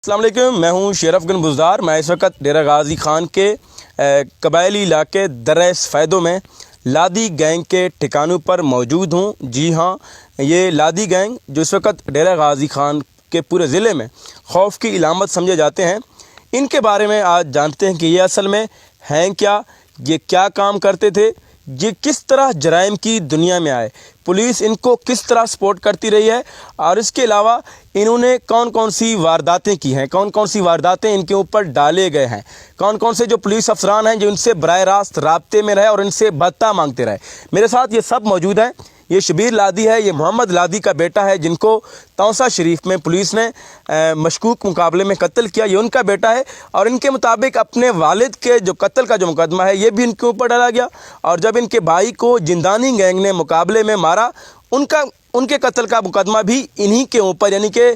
السلام علیکم، میں ہوں شیر افغان بزدار۔ میں اس وقت ڈیرہ غازی خان کے قبائلی علاقے درہ فیدو میں لادی گینگ کے ٹھکانوں پر موجود ہوں۔ جی ہاں، یہ لادی گینگ جو اس وقت ڈیرہ غازی خان کے پورے ضلع میں خوف کی علامت سمجھے جاتے ہیں، ان کے بارے میں آج جانتے ہیں کہ یہ اصل میں ہیں کیا، یہ کیا کام کرتے تھے، یہ کس طرح جرائم کی دنیا میں آئے، پولیس ان کو کس طرح سپورٹ کرتی رہی ہے، اور اس کے علاوہ انہوں نے کون کون سی وارداتیں کی ہیں، کون کون سی وارداتیں ان کے اوپر ڈالے گئے ہیں، کون کون سے جو پولیس افسران ہیں جو ان سے براہ راست رابطے میں رہے اور ان سے بھتہ مانگتے رہے۔ میرے ساتھ یہ سب موجود ہیں۔ یہ شبیر لادی ہے، یہ محمد لادی کا بیٹا ہے جن کو توسا شریف میں پولیس نے مشکوک مقابلے میں قتل کیا، یہ ان کا بیٹا ہے، اور ان کے مطابق اپنے والد کے جو قتل کا جو مقدمہ ہے یہ بھی ان کے اوپر ڈالا گیا، اور جب ان کے بھائی کو جندانی گینگ نے مقابلے میں مارا، ان کے قتل کا مقدمہ بھی انہی کے اوپر، یعنی کہ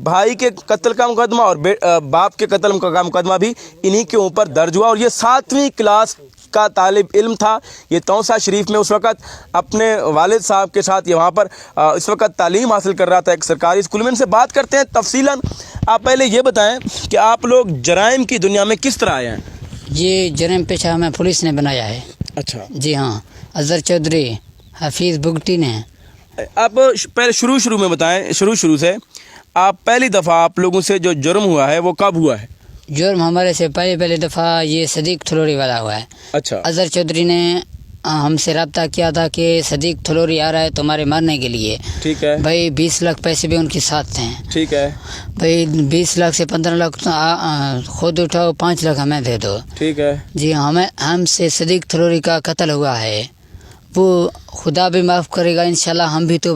بھائی کے قتل کا مقدمہ اور باپ کے قتل کا مقدمہ بھی انہی کے اوپر درج ہوا، اور یہ 7ویں کلاس کا طالب علم تھا۔ یہ توسا شریف میں اس وقت اپنے والد صاحب کے ساتھ یہ وہاں پر اس وقت تعلیم حاصل کر رہا تھا ایک سرکاری اسکول میں۔ ان سے بات کرتے ہیں تفصیلاً۔ آپ پہلے یہ بتائیں کہ آپ لوگ جرائم کی دنیا میں کس طرح آئے ہیں؟ یہ جرم پیشہ ہمیں پولیس نے بنایا ہے۔ اچھا جی ہاں، اظہر چودھری، حفیظ بگٹی نے۔ آپ پہلے شروع میں بتائیں، شروع سے آپ پہلی دفعہ آپ لوگوں سے جو جرم ہوا ہے وہ کب ہوا ہے؟ جرم ہمارے سے پہلی دفعہ یہ صدیق تھلوری والا ہوا ہے۔ اچھا، اظہر چودھری نے ہم سے رابطہ کیا تھا کہ صدیق تھلوری آ رہا ہے تمہارے مارنے کے لیے۔ ٹھیک ہے بھائی 20 لاکھ پیسے بھی ان کے ساتھ تھے۔ ٹھیک ہے بھائی 20 لاکھ سے 15 لاکھ خود اٹھاؤ، 5 لاکھ ہمیں دے دو۔ ٹھیک ہے جی ہاں، ہم سے صدیق تھلوری کا قتل ہوا ہے، وہ خدا بھی معاف کرے گا انشاءاللہ، ہم بھی تو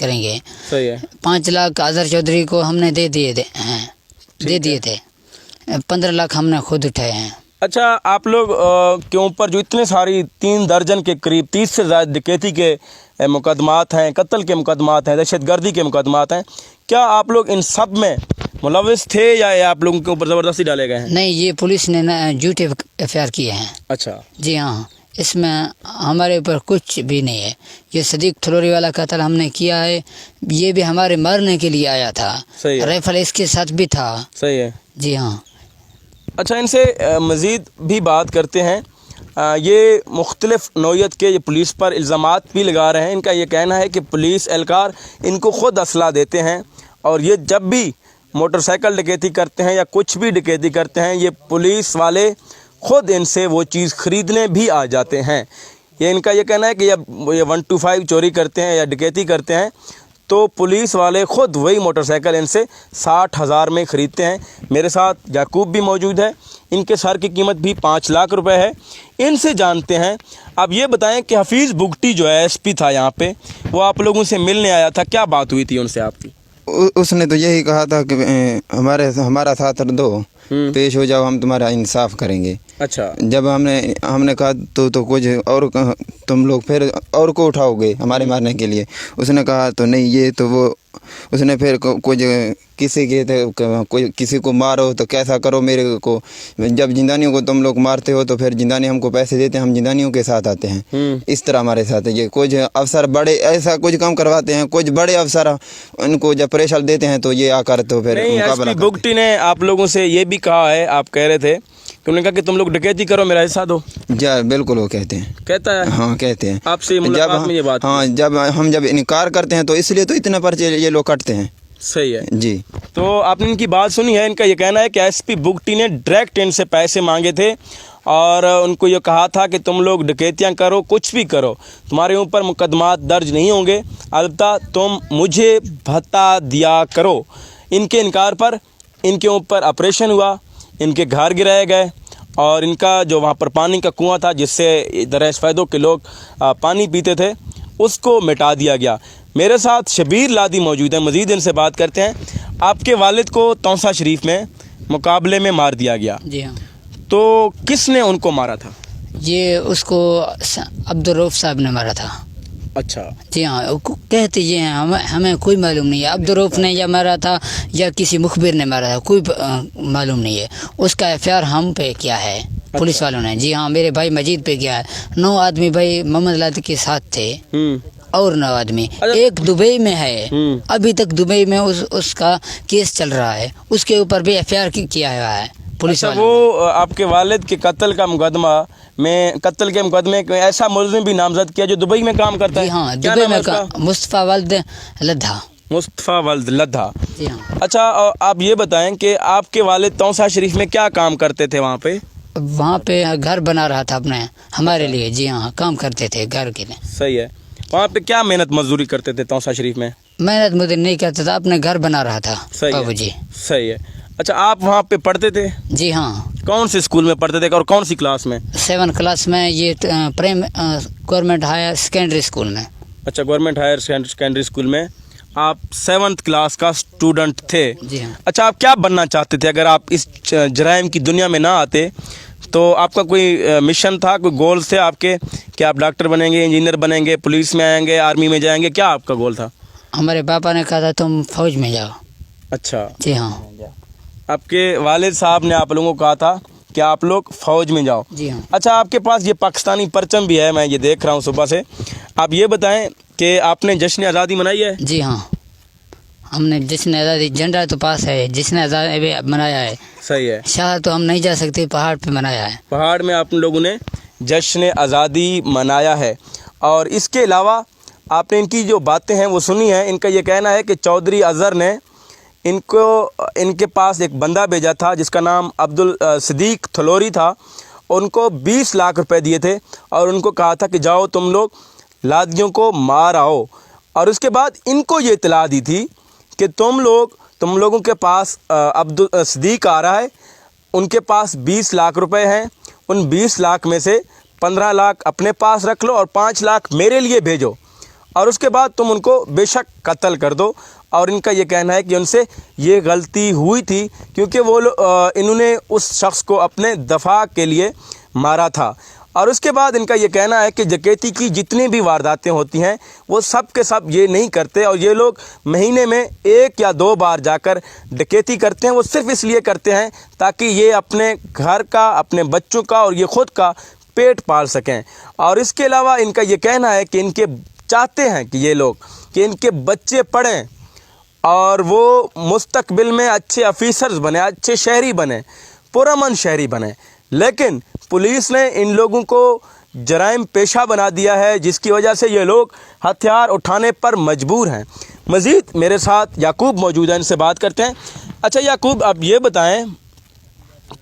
کریں گے۔ صحیح ہے۔ 5 لاکھ اظہر چودھری کو ہم نے دے دیے تھے، 15 لاکھ ہم نے خود اٹھائے ہیں۔ اچھا، آپ لوگ کے اوپر جو اتنے ساری 3 درجن کے قریب 30 سے زائد ڈکیتی کے مقدمات ہیں، قتل کے مقدمات ہیں، دہشت گردی کے مقدمات ہیں، کیا آپ لوگ ان سب میں ملوث تھے یا آپ لوگوں کے اوپر زبردستی ڈالے گئے ہیں؟ نہیں، یہ پولیس نے جھوٹے FIR کیے ہیں۔ اچھا، جی ہاں، اس میں ہمارے اوپر کچھ بھی نہیں ہے۔ یہ صدیق تھلوری والا قتل ہم نے کیا ہے، یہ بھی ہمارے مرنے کے لیے آیا تھا، صحیح ہے، رائفل اس کے ساتھ بھی تھا۔ صحیح ہے۔ جی ہاں، اچھا، ان سے مزید بھی بات کرتے ہیں۔ یہ مختلف نوعیت کے یہ پولیس پر الزامات بھی لگا رہے ہیں۔ ان کا یہ کہنا ہے کہ پولیس اہلکار ان کو خود اسلحہ دیتے ہیں، اور یہ جب بھی موٹر سائیکل ڈکیتی کرتے ہیں یا کچھ بھی ڈکیتی کرتے ہیں، یہ پولیس والے خود ان سے وہ چیز خریدنے بھی آ جاتے ہیں۔ یہ ان کا یہ کہنا ہے کہ جب یہ 125 چوری کرتے ہیں یا ڈکیتی کرتے ہیں تو پولیس والے خود وہی موٹر سائیکل ان سے 60,000 میں خریدتے ہیں۔ میرے ساتھ یعقوب بھی موجود ہے، ان کے سر کی قیمت بھی 5 لاکھ روپے ہے۔ ان سے جانتے ہیں۔ اب یہ بتائیں کہ حفیظ بگٹی جو ہے SP تھا یہاں پہ، وہ آپ لوگوں سے ملنے آیا تھا، کیا بات ہوئی تھی ان سے آپ کی؟ اس نے تو یہی کہا تھا کہ ہمارا ساتھ دو، پیش ہو جاؤ، ہم تمہارا انصاف کریں گے۔ اچھا، جب ہم نے کہا تو کچھ اور تم لوگ پھر اور کو اٹھاؤ گے ہمارے مارنے کے لیے؟ اس نے کہا تو نہیں، یہ تو وہ اس نے پھر کچھ کسی کو مارو تو کیسا کرو، میرے کو جب زندانیوں کو تم لوگ مارتے ہو تو پھر زندانی ہم کو پیسے دیتے ہیں، ہم زندانیوں کے ساتھ آتے ہیں۔ اس طرح ہمارے ساتھ یہ کچھ افسر بڑے ایسا کچھ کام کرواتے ہیں، کچھ بڑے افسر ان کو جب پریشر دیتے ہیں تو یہ آ کر تو پھر مقابلہ SP بگٹی نے آپ لوگوں سے یہ بھی کہا ہے، آپ کہہ رہے تھے کہ انہوں نے کہا کہ تم لوگ ڈکیتی کرو، میرا حصہ دو۔ جی بالکل، وہ کہتے ہیں، کہتا ہے؟ ہاں کہتے ہیں۔ آپ سے ملاقات میں یہ بات؟ ہاں، جب ہم انکار کرتے ہیں تو اس لیے تو اتنے پرچے یہ لوگ کٹتے ہیں۔ صحیح ہے جی، تو آپ نے ان کی بات سنی ہے۔ ان کا یہ کہنا ہے کہ SP بگٹی نے ڈائریکٹ ان سے پیسے مانگے تھے اور ان کو یہ کہا تھا کہ تم لوگ ڈکیتیاں کرو، کچھ بھی کرو، تمہارے اوپر مقدمات درج نہیں ہوں گے، البتہ تم مجھے بھتہ دیا کرو۔ ان کے انکار پر ان کے اوپر آپریشن ہوا، ان کے گھر گرائے گئے، اور ان کا جو وہاں پر پانی کا کنواں تھا جس سے درہ فیدو کے لوگ پانی پیتے تھے، اس کو مٹا دیا گیا۔ میرے ساتھ شبیر لادی موجود ہیں، مزید ان سے بات کرتے ہیں۔ آپ کے والد کو توسا شریف میں مقابلے میں مار دیا گیا، جی ہاں۔ تو کس نے ان کو مارا تھا؟ یہ اس کو عبدالرؤف صاحب نے مارا تھا۔ اچھا، جی ہاں، کہتے یہ ہیں، ہمیں کوئی معلوم نہیں ہے عبدالرؤف نے یا مارا تھا یا کسی مخبر نے مارا تھا، کوئی معلوم نہیں ہے۔ اس کا FIR ہم پہ کیا ہے، پولیس والوں نے۔ جی ہاں، میرے بھائی مجید پہ کیا ہے۔ 9 آدمی بھائی محمد لادی کے ساتھ تھے۔ और 9 आदमी, एक दुबई में है, अभी तक दुबई में उसका केस चल रहा है, उसके ऊपर भी FIR किया हुआ है पुलिस वालों ने। वो आपके वालिद के कत्ल का मुकदमा में, कत्ल के मुकदमे में ऐसा मुलजिम भी नामजद किया जो दुबई में काम करता है। जी हाँ, क्या दुबई नाम है में उसका? मुस्तफ़ा वल्द लद्दा। मुस्तफ़ा वल्द लद्दा। जी हाँ। अच्छा, आप ये बताएं कि आपके वालिद तौसा शरीफ में क्या काम करते थे वहाँ पे? वहाँ पे घर बना रहा था अपने हमारे लिए। जी हाँ, काम करते थे घर के लिए। सही है। वहाँ पे क्या मेहनत मजदूरी करते थे तौसा शरीफ में? मेहनत मुझे नहीं करता था, अपने घर बना रहा था सही बाबू है। जी। सही है। अच्छा, आप वहाँ पे पढ़ते थे? जी हाँ, कौन से स्कूल में पढ़ते थे और कौन सी क्लास में? 7 क्लास में, ये गवर्नमेंट हायर सेकेंडरी स्कूल में। अच्छा, गवर्नमेंट हायर सेकेंडरी स्कूल में आप 7th क्लास का स्टूडेंट थे। जी हाँ। अच्छा, आप क्या बनना चाहते थे अगर आप इस जराइम की दुनिया में ना आते? तो आपका कोई मिशन था, कोई गोल थे आपके कि आप डॉक्टर बनेंगे, इंजीनियर बनेंगे, पुलिस में आएंगे, आर्मी में जाएंगे? क्या आपका गोल था? हमारे पापा ने कहा था तुम फौज में जाओ। अच्छा, जी हाँ। आपके वालिद साहब ने आप लोगों को कहा था कि आप लोग फौज में जाओ। जी हाँ। अच्छा, आपके पास ये पाकिस्तानी परचम भी है, मैं ये देख रहा हूँ सुबह से। आप ये बताएं कि आपने जश्न आज़ादी मनाई है? जी हाँ, हमने जश्न आज़ादी, झंडा तो पास है, जश्न आज़ादी मनाया है। सही है। शहर तो हम नहीं जा सकते, पहाड़ पे मनाया है। पहाड़ में आप लोगों ने जश्न आज़ादी मनाया है। और इसके अलावा आपने इनकी जो बातें हैं वो सुनी हैं। इनका ये कहना है कि चौधरी अज़हर ने इनके पास एक बंदा भेजा था जिसका नाम अब्दुल सिद्दीक थलोरी था। उनको 20 लाख रुपए दिए थे और उनको कहा था कि जाओ तुम लोग लादियों को मार आओ। और उसके बाद इनको ये इत्तला दी थी कि तुम लोगों के पास अब्दुल सिद्दीक आ रहा है, उनके पास 20 लाख रुपए हैं, उन 20 लाख में से 15 लाख अपने पास रख लो और 5 लाख मेरे लिए भेजो, और उसके बाद तुम उनको बेशक कत्ल कर दो। और इनका ये कहना है कि उनसे ये गलती हुई थी क्योंकि वो इन्होंने उस शख्स को अपने दफा के लिए मारा था। और उसके बाद इनका ये कहना है कि डकैती की जितनी भी वारदातें होती हैं वो सब के सब ये नहीं करते, और ये लोग महीने में 1 या 2 बार जाकर डकैती करते हैं। वो सिर्फ इसलिए करते हैं ताकि ये अपने घर का, अपने बच्चों का और ये ख़ुद का पेट पाल सकें। और इसके अलावा इनका ये कहना है कि इनके चाहते हैं कि ये लोग कि इनके बच्चे पढ़ें और वो मुस्तकबिल में अच्छे ऑफिसर्स बने, अच्छे शहरी बने, पुरअमन शहरी बने। लेकिन पुलिस ने इन लोगों को जराइम पेशा बना दिया है, जिसकी वजह से ये लोग हथियार उठाने पर मजबूर हैं। मज़ीद मेरे साथ याकूब मौजूद हैं, इनसे बात करते हैं। अच्छा याकूब, आप ये बताएं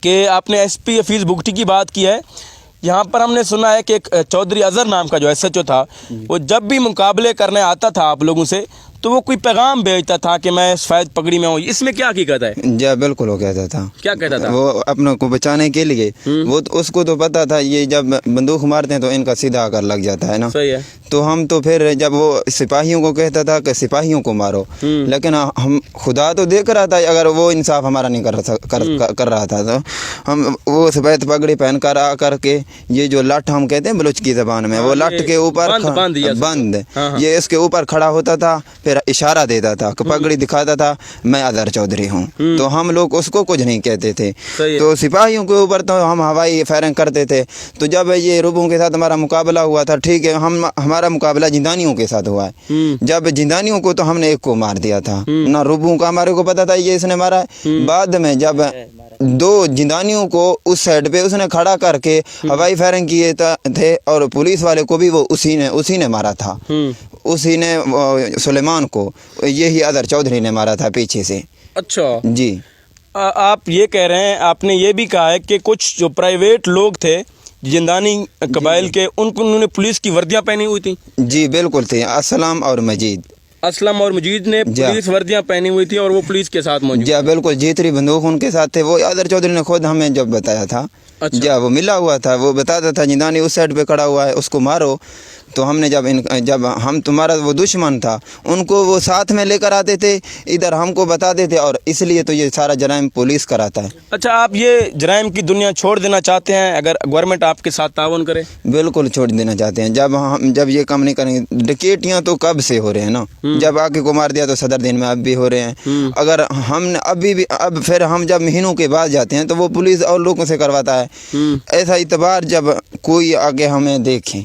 कि आपने SP हफीज़ बुगटी की बात की है। यहाँ पर हमने सुना है कि एक चौधरी अज़हर नाम का जो SHO था, वो जब भी मुकाबले करने आता था आप लोगों से तो वो कोई पैगाम भेजता था कि मैं सफ़ेद पगड़ी में हूँ। इसमें क्या हकीकत है? जी बिल्कुल, वो कहता था। क्या कहता था? वो अपने को बचाने के लिए, वो उसको तो पता था ये जब बंदूक मारते हैं तो इनका सीधा आकर लग जाता है ना। सही है। तो हम तो फिर जब वो सिपाहियों को कहता था कि सिपाहियों को मारो, लेकिन हम खुदा तो देख रहा था अगर वो इंसाफ हमारा नहीं कर रहा था तो हम वो सफ़ेद पगड़ी पहन कर आ करके ये जो लठ हम कहते हैं बलूच की ज़बान में, वो लठ के ऊपर बंद ये इसके ऊपर खड़ा होता था, फिर इशारा देता था कि पगड़ी दिखाता था, मैं अज़हर चौधरी हूँ। तो हम लोग उसको कुछ नहीं कहते थे। तो सिपाहियों के ऊपर तो हम हवाई फायरिंग करते थे। तो जब ये रुबों के साथ हमारा मुकाबला हुआ था, ठीक है, हमारा मुकाबला जिंदानियों के साथ हुआ है। जब जिंदानियों को तो हमने एक को मार दिया था ना, रुबों का हमारे को पता था ये इसने मारा है। बाद में जब 2 जिंदानियों को उस साइड पे उसने खड़ा करके हवाई फायरिंग किए थे और पुलिस वाले को भी वो उसी ने मारा था। उसी ने सुलेमान को, यही अज़हर चौधरी ने मारा था पीछे से। अच्छा जी। आप ये कह रहे हैं, आपने ये भी कहा है कि कुछ जो प्राइवेट लोग थे जिंदानी कबाइल के, उन्होंने पुलिस की वर्दियां पहनी हुई थी? जी बिल्कुल थे। असलम और मजीद ने पुलिस वर्दियां पहनी हुई थी और वो पुलिस के साथ मौजूद। जी बिल्कुल, जीतरी बंदूक उनके साथ थे। वो अज़हर चौधरी ने खुद हमें जब बताया था। अच्छा। वो मिला हुआ था, वो बताता था जिंदानी उस साइड पे खड़ा हुआ है, उसको मारो। तो हमने जब हम तुम्हारा वो दुश्मन था, उनको वो साथ में लेकर आते थे, इधर हमको बताते थे, और इसलिए तो ये सारा जराइम पुलिस कराता है। अच्छा, आप ये जराइम की दुनिया छोड़ देना चाहते हैं अगर गवर्नमेंट आपके साथ ताउन करे? बिल्कुल छोड़ देना चाहते हैं। जब ये काम नहीं करेंगे, डकैतियाँ तो कब से हो रहे हैं ना। जब आके को मार दिया तो सदर दिन में अब भी हो रहे हैं। अगर हमने अब फिर हम जब महीनों के बाद जाते हैं तो वो पुलिस और लोगों से करवाता है। ऐसा इतबार जब कोई आगे हमें देखे,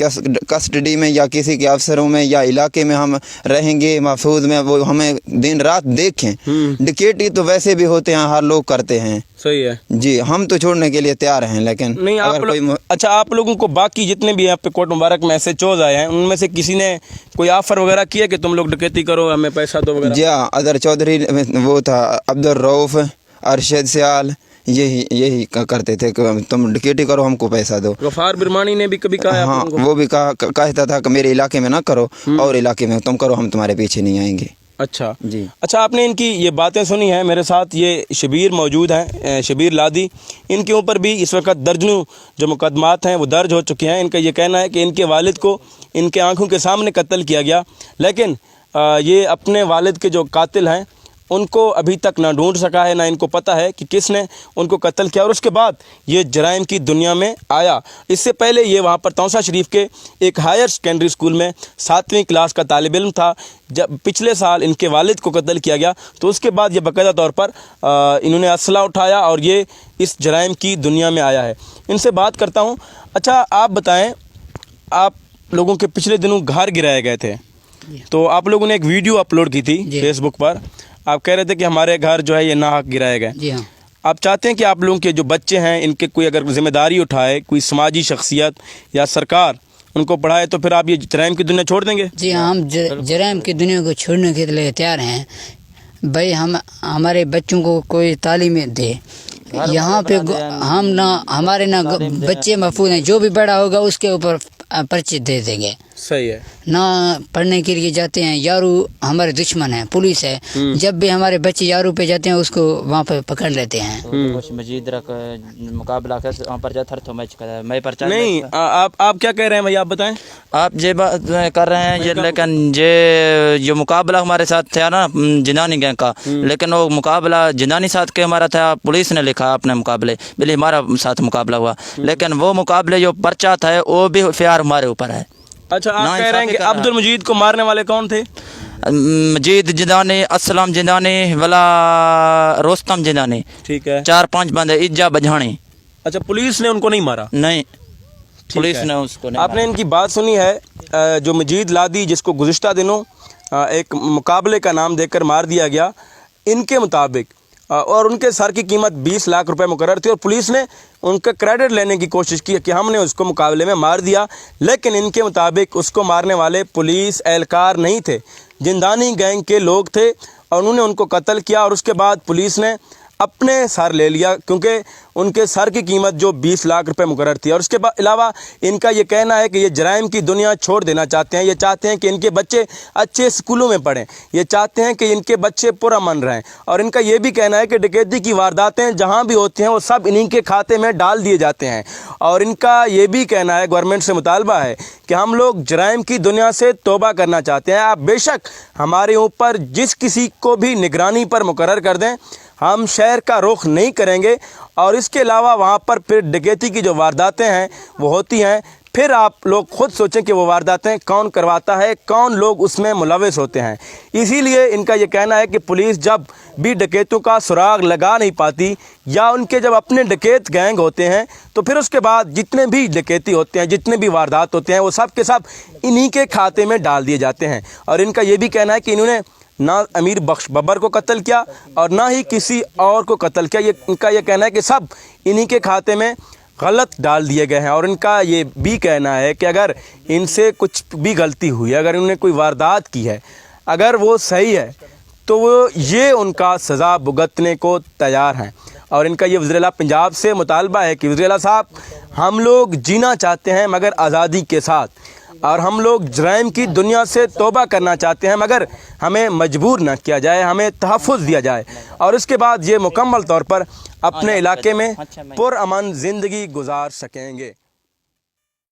कस्टडी में या किसी के अफसरों में या इलाके में हम रहेंगे महफूज में, वो हमें दिन रात देखें। डिकेटी तो वैसे भी होते हैं, हर लोग करते हैं। सही है जी, हम तो छोड़ने के लिए तैयार हैं, लेकिन नहीं आप अगर कोई अच्छा, आप लोगों को बाकी जितने भी यहाँ पे कोट मुबारक में SHOs आए हैं, उनमें से किसी ने कोई ऑफर वगैरह किया कि तुम लोग डकैती करो, हमें पैसा दो वगैरह? जी हाँ, अदर चौधरी वो था, अब्दुल रऊफ, अरशद सियाल, यही करते थे कि तुम डकैती करो, हमको पैसा दो। गफार बिरमानी ने भी कभी कहा है आप हाँ, लोगों को? वो भी कहता था कि मेरे इलाके में ना करो, और इलाके में तुम करो, हम तुम्हारे पीछे नहीं आएंगे। अच्छा जी। अच्छा, आपने इनकी ये बातें सुनी हैं। मेरे साथ ये शबीर मौजूद हैं, शबीर लादी। इनके ऊपर भी इस वक्त दर्जनों जो मुकदमात हैं वो दर्ज हो चुके हैं। इनका ये कहना है कि इनके वालिद को इनके आंखों के सामने कत्ल किया गया, लेकिन ये अपने वालिद के जो कातिल हैं उनको अभी तक ना ढूंढ सका है, ना इनको पता है कि किसने उनको कत्ल किया और उसके बाद ये जराइम की दुनिया में आया। इससे पहले ये वहाँ पर तौसा शरीफ के एक हायर सेकेंडरी स्कूल में 7वीं क्लास का तालिब इल्म था। जब पिछले साल इनके वालिद को कत्ल किया गया तो उसके बाद ये बाकायदा तौर पर इन्होंने असला उठाया और ये इस जराइम की दुनिया में आया है। इनसे बात करता हूँ। अच्छा, आप बताएँ, आप लोगों के पिछले दिनों घर गिराए गए थे, तो आप लोगों ने एक वीडियो अपलोड की थी फेसबुक पर। आप कह रहे थे कि हमारे घर जो है ये नाहक गिराए गए। जी हाँ। आप चाहते हैं कि आप लोगों के जो बच्चे हैं इनके कोई अगर जिम्मेदारी उठाए, कोई समाजी शख्सियत या सरकार उनको पढ़ाए, तो फिर आप ये जराइम की दुनिया छोड़ देंगे? जी हाँ, हम जराइम की दुनिया को छोड़ने के लिए तैयार हैं। भाई हम हमारे बच्चों को कोई तालीम दे। यहाँ पे हम ना हमारे ना बच्चे महफूज हैं, जो भी बड़ा होगा उसके ऊपर पर्चे दे देंगे। सही है ना पढ़ने के लिए जाते हैं, यारू हमारे दुश्मन है, पुलिस है। जब भी हमारे बच्चे यारू पे जाते हैं उसको वहाँ पे पकड़ लेते हैं। मजीद रख मुकाबला कर नहीं, आप क्या कह रहे हैं भाई, आप बताएं। आप ये बात कर रहे हैं ये, लेकिन ये मुकाबला हमारे साथ था ना जिंदानी गैंग का, लेकिन वो मुकाबला जिंदानी साथ के हमारा था, पुलिस ने लिखा अपने मुकाबले, बिल्कुल हमारा साथ मुकाबला हुआ, लेकिन वो मुकाबले जो पर्चा था वो भी फिर हमारे ऊपर है। अच्छा, आप कह रहे हैं कि अब्दुल मजीद को मारने वाले कौन थे? मजीद जिंदानी, असलम जिंदानी वाला, रोस्तम जिंदानी, ठीक है, 4-5 बंदे, इज्जा बझानी। अच्छा, पुलिस ने उनको नहीं मारा? नहीं, पुलिस ने उसको नहीं आपने इनकी बात सुनी है। जो मजीद लादी, जिसको गुज़िश्ता दिनों एक मुकाबले का नाम देकर मार दिया गया, इनके मुताबिक और उनके सर की कीमत 20 लाख रुपए मुकर्रर थी और पुलिस ने उनका क्रेडिट लेने की कोशिश की कि हमने उसको मुकाबले में मार दिया, लेकिन इनके मुताबिक उसको मारने वाले पुलिस एहलकार नहीं थे, जिंदानी गैंग के लोग थे और उन्होंने उनको कत्ल किया। और उसके बाद पुलिस ने अपने सर ले लिया, क्योंकि उनके सर की कीमत जो 20 लाख रुपए मुकर्रर थी। और उसके अलावा इनका ये कहना है कि ये जराइम की दुनिया छोड़ देना चाहते हैं। ये चाहते हैं कि इनके बच्चे अच्छे स्कूलों में पढ़ें, ये चाहते हैं कि इनके बच्चे पुरअमन रहें। और इनका ये भी कहना है कि डकैती की वारदातें जहाँ भी होती हैं वो सब इन्हीं के खाते में डाल दिए जाते हैं। और इनका ये भी कहना है, गवर्नमेंट से मुतालबा है कि हम लोग जराइम की दुनिया से तौबा करना चाहते हैं। आप बेशक हमारे ऊपर जिस किसी को भी निगरानी पर मुकर्रर कर दें, हम शहर का रुख नहीं करेंगे। और इसके अलावा वहाँ पर फिर डकैती की जो वारदातें हैं वो होती हैं, फिर आप लोग खुद सोचें कि वो वारदातें कौन करवाता है, कौन लोग उसमें मुलविस होते हैं। इसीलिए इनका ये कहना है कि पुलिस जब भी डकैतों का सुराग लगा नहीं पाती या उनके जब अपने डकैत गैंग होते हैं, तो फिर उसके बाद जितने भी डकैती होते हैं, जितने भी वारदात होते हैं, वो सब के सब इन्हीं के खाते में डाल दिए जाते हैं। और इनका ये भी कहना है कि इन्होंने ना अमीर बख्श बब्बर को कत्ल किया और ना ही किसी और को कत्ल किया। इनका ये कहना है कि सब इन्हीं के खाते में गलत डाल दिए गए हैं। और इनका ये भी कहना है कि अगर इनसे कुछ भी गलती हुई है, अगर इन्होंने कोई वारदात की है, अगर वो सही है, तो वो ये उनका सज़ा भुगतने को तैयार हैं। और इनका ये वज़ीर आला पंजाब से मुतालबा है कि वज़ीर आला साहब, हम लोग जीना चाहते हैं मगर आज़ादी के साथ, और हम लोग जराइम की दुनिया से तौबा करना चाहते हैं मगर हमें मजबूर न किया जाए, हमें तहफ़्फ़ुज़ दिया जाए और उसके बाद ये मुकम्मल तौर पर अपने इलाके में पुरअमन ज़िंदगी गुजार सकेंगे।